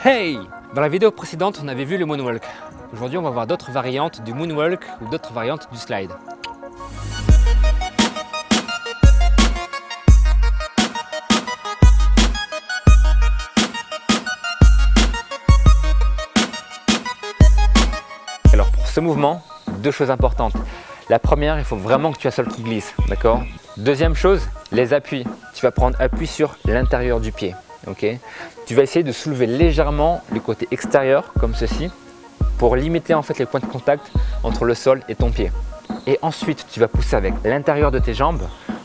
Hey! Dans la vidéo précédente, on avait vu le moonwalk. Aujourd'hui, on va voir d'autres variantes du moonwalk ou d'autres variantes du slide. Alors pour ce mouvement, deux choses importantes. La première, il faut vraiment que tu aies le sol qui glisse, d'accord? Deuxième chose, les appuis. Tu vas prendre appui sur l'intérieur du pied, ok? Tu vas essayer de soulever légèrement le côté extérieur, comme ceci, pour limiter en fait les points de contact entre le sol et ton pied. Et ensuite, tu vas pousser avec l'intérieur de tes jambes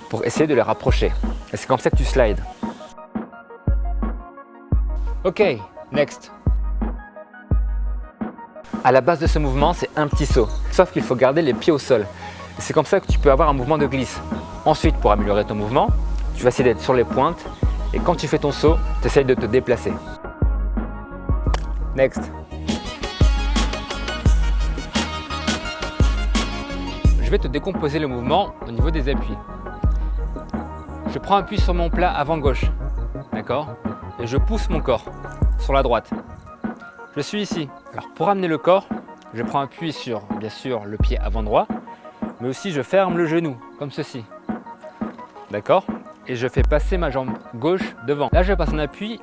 pour essayer de les rapprocher. Et c'est comme ça que tu slides. Ok, next. À la base de ce mouvement, c'est un petit saut, sauf qu'il faut garder les pieds au sol. C'est comme ça que tu peux avoir un mouvement de glisse. Ensuite, pour améliorer ton mouvement, tu vas essayer d'être sur les pointes et quand tu fais ton saut, tu essayes de te déplacer. Next. Je vais te décomposer le mouvement au niveau des appuis. Je prends appui sur mon plat avant gauche, d'accord? Et je pousse mon corps sur la droite. Je suis ici. Alors pour amener le corps, je prends appui sur, bien sûr, le pied avant droit, mais aussi je ferme le genou, comme ceci. D'accord? Et je fais passer ma jambe gauche devant. Là, je passe en appui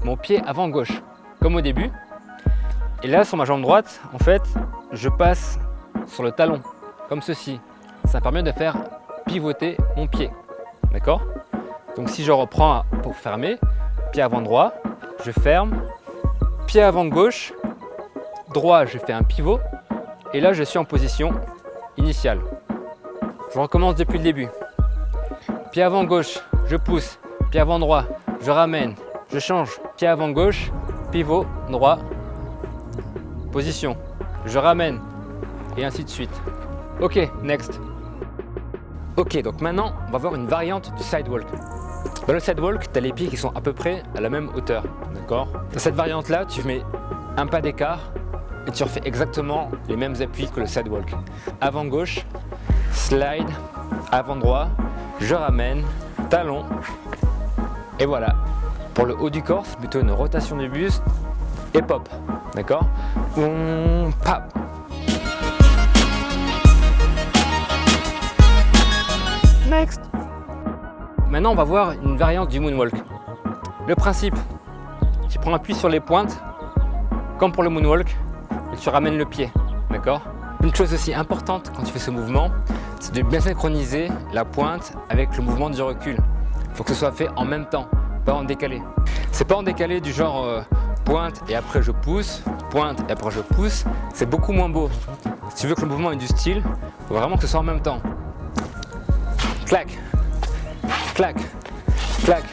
mon pied avant gauche, comme au début. Et là, sur ma jambe droite, en fait, je passe sur le talon, comme ceci. Ça permet de faire pivoter mon pied. D'accord? Donc si je reprends pour fermer, pied avant droit, je ferme. Pied avant gauche, droit, je fais un pivot et là je suis en position initiale. Je recommence depuis le début. Pied avant gauche, je pousse. Pied avant droit, je ramène. Je change. Pied avant gauche, pivot, droit, position. Je ramène et ainsi de suite. Ok, next. Ok, donc maintenant on va voir une variante du sidewalk. Dans le sidewalk, tu as les pieds qui sont à peu près à la même hauteur, d'accord? Dans cette variante-là, tu mets un pas d'écart et tu refais exactement les mêmes appuis que le sidewalk. Avant gauche, slide, avant droit, je ramène, talon, et voilà. Pour le haut du corps, c'est plutôt une rotation du buste et pop, d'accord? Pop. Next. Maintenant, on va voir une variante du moonwalk. Le principe, tu prends appui sur les pointes, comme pour le moonwalk, et tu ramènes le pied, d'accord? Une chose aussi importante quand tu fais ce mouvement, c'est de bien synchroniser la pointe avec le mouvement du recul. Il faut que ce soit fait en même temps, pas en décalé. C'est pas en décalé du genre pointe et après je pousse, pointe et après je pousse, c'est beaucoup moins beau. Si tu veux que le mouvement ait du style, il faut vraiment que ce soit en même temps. Clac. Clac, clac.